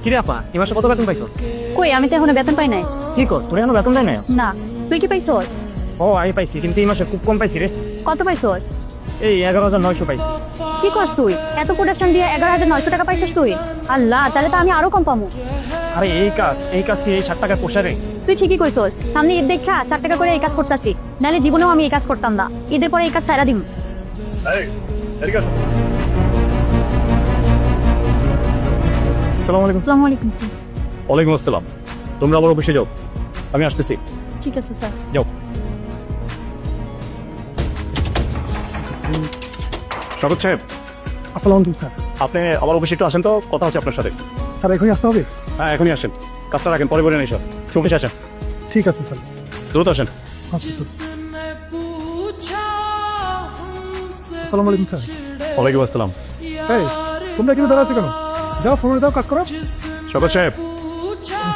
কিরে আপা এই মাসে কত বেতন পাইছস? কই আমি তো এখনো বেতন পাই নাই। কি কস তোর এখনো বেতন দেয় না? না, তুই কি পাইছস? ও আমি পাইছি, কিন্তু এই মাসে খুব কম পাইছি রে। কত পাইছস? এই 11,900 পাইছি। কি করছ তুই? এত প্রোডাকশন দিয়ে 11,900 টাকা পাইছস তুই? আল্লাহ, তাহলে তো আমি আরো কম পাবো। আরে এই কাজ কি এই 60 টাকা পোষা রে? তুই ঠিকই কইছস, সামনে ঈদ দেখা 60 টাকা করে এই কাজ করতাছি, নালে জীবনেও আমি এই কাজ করতাম না। ঈদের পরে এই কাজ ছাইরা দিম। আসসালামু আলাইকুম। আসসালামু আলাইকুম স্যার। ওয়ালাইকুম আসসালাম। তোমরা আমার অফিসে যাও, আমি আসতেছি। ঠিক আছে স্যার। যাও। স্বাগত সাহেব। আসসালামু আলাইকুম স্যার। আপনি আমার অফিসে একটু আসেন তো, কথা হচ্ছে আপনার সাথে। স্যার এখনই আসতে হবে? হ্যাঁ এখনই আসেন, কাজটা রাখেন, পরে বলে নেই সব। অফিসে আসেন, ঠিক আছে স্যার। দ্রুত আসেন। আচ্ছা স্যার। আসসালামু আলাইকুম স্যার। ওয়ালাইকুম আসসালাম। এই তোমরা এখানে দাঁড়া আছো কেন? যাও ফোনে দাও, কাজ করো। স্বাগত সাহেব,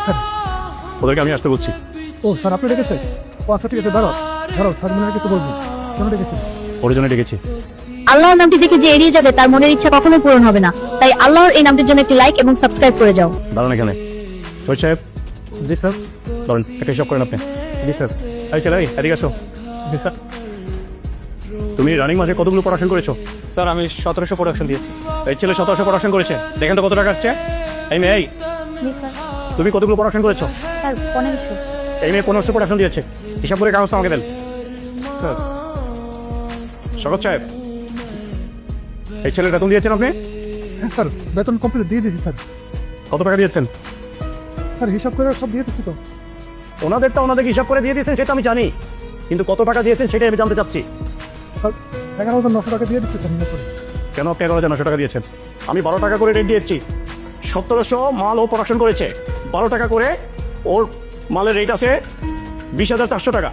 স্যার। ওদেরকে আমি আসতে বলছি। ও স্যার আপনি ডেকেছেন? ও আচ্ছা ঠিক আছে, দাঁড়াও দাঁড়াও, স্যার মনে হয় কিছু বলবো। কেন ডেকেছেন? ওর জন্য ডেকেছি। আল্লাহর নামটি দেখে যে এড়িয়ে যাবে তার মনের ইচ্ছা কখনোই পূরণ হবে না। তাই আল্লাহর এই নামটির জন্য একটি লাইক এবং সাবস্ক্রাইব করে যাও। দাঁড়ান এখানে। শহীদ সাহেব। জি স্যার। ধরেন একটা হিসাব করেন আপনি। জি স্যার। এই ছেলে, এদিকে আসো। জি স্যার। তুমি রানিং মাসে কতগুলো প্রোডাকশন করেছো? স্যার আমি 1700 প্রোডাকশন দিয়েছি। এই ছেলে 1700 প্রোডাকশন করেছে, দেখেন তো কত টাকা আসছে। এই মেয়ে, এই জি স্যার। তুমি কতগুলো প্রোডাকশন করেছো? স্যার 1500। এই মেয়ে 1500 প্রোডাকশন দিয়েছে। হিসাব করে কাগজটা আমাকে দেন। স্যার। স্বাগত সাহেব, এই ছেলের বেতন দিয়েছেন আপনি? হ্যাঁ স্যার, বেতন কমপ্লিট দিয়ে দিয়েছি স্যার। কত টাকা দিয়েছেন? স্যার হিসাব করে সব দিয়ে দিচ্ছি তো। ওনাদেরটা ওনাদেরকে হিসাব করে দিয়ে দিয়েছেন সেটা আমি জানি, কিন্তু কত টাকা দিয়েছেন সেটাই আমি জানতে চাচ্ছি। স্যার 11,900 টাকা দিয়ে দিচ্ছি স্যার হিসাব করে। কেন আপনি 11,900 টাকা দিয়েছেন? আমি 12 টাকা করে রেট দিয়েছি। 1700 মাল ও প্রোডাকশন করেছে, 12 টাকা করে ওর মালের রেট আছে 20,400 টাকা।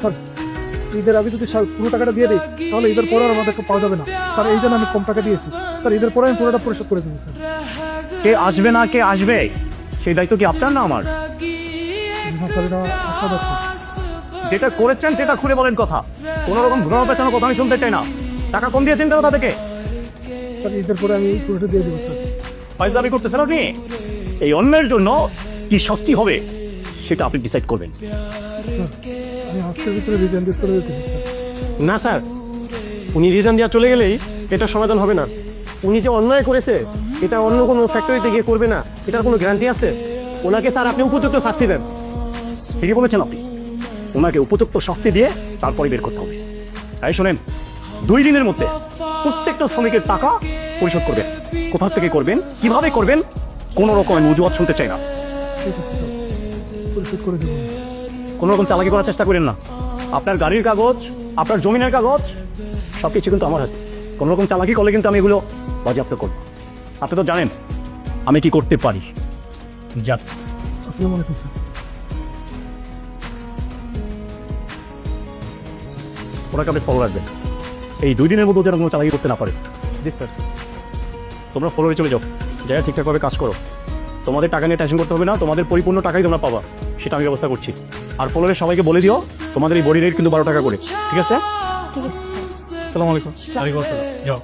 স্যার ঈদের আগে যদি পুরো টাকাটা দিয়ে দিই তাহলে ঈদের পরে আর আমাদেরকে পাওয়া যাবে না স্যার, এই জন্য আমি কম টাকা দিয়েছি স্যার। ঈদের পরে আমি পুরোটা পরিশোধ করে দেবো স্যার। কে আসবে না কে আসবে সেই দায়িত্ব কি আপনার না আমার? হ্যাঁ স্যার, এটা আপনার ব্যাপার। যেটা করেছেন সেটা খুলে বলেন কথা, কোনো রকম ঘুরানো পেছানো কথা আমি শুনতে চাই না। টাকা কম দিয়েছেন কেন তাদেরকে? স্যার ঈদের পরে আমি পুরোটা দিয়ে দেবো স্যার। ফাইজলামি করতেছেন আপনি। এই অন্যের জন্য কি শাস্তি হবে সেটা আপনি ডিসাইড করবেন। স্যার আমি আজকের ভিতরে রিজাইন দিয়ে চলে যেতে স্যার। না স্যার, উনি রিজাইন দেওয়া চলে গেলেই এটা সমাধান হবে না। উনি যে অন্যায় করেছে এটা অন্য কোনো ফ্যাক্টরিতে গিয়ে করবে না, এটার কোনো গ্যারান্টি আছে? ওনাকে স্যার আপনি উপযুক্ত শাস্তি দেন। ঠিকই বলেছেন আপনি, ওনাকে উপযুক্ত শাস্তি দিয়ে তারপরে বের করতে হবে। এই শোনেন, 2 দিনের মধ্যে প্রত্যেকটা শ্রমিকের টাকা পরিশোধ করবেন। কোথা থেকে করবেন, কিভাবে করবেন, কোনো রকম অজুহাত শুনতে চাই না। ঠিক আছে স্যার, পরিশোধ করে দেবো। কোনো রকম চালাকি করার চেষ্টা করেন না। আপনার গাড়ির কাগজ, আপনার জমিনের কাগজ সব কিছু কিন্তু আমার হাতে। কোনো রকম চালাকি করলে কিন্তু আমি এগুলো বাজেয়াপ্ত করব। আপনি তো জানেন আমি কি করতে পারি। যান। আসসালামু আলাইকুম স্যার। ওনাকে আপনি ফলো রাখবেন, এই 2 দিনের মধ্যে যেন কোনো চালাকি করতে না পারে। জি স্যার। তোমরা ফলোরে চলে যাও, যাই ঠিকঠাকভাবে কাজ করো। তোমাদের টাকা নিয়ে টেনশন করতে হবে না, তোমাদের পরিপূর্ণ টাকাই তোমরা পাবা, সেটা আমি ব্যবস্থা করছি। আর ফলোরে সবাইকে বলে দিও তোমাদের এই বডি রেট কিন্তু 12 টাকা করে, ঠিক আছে? ঠিক আছে। আসসালামু আলাইকুম। ওয়ালাইকুম আসসালাম। যাও।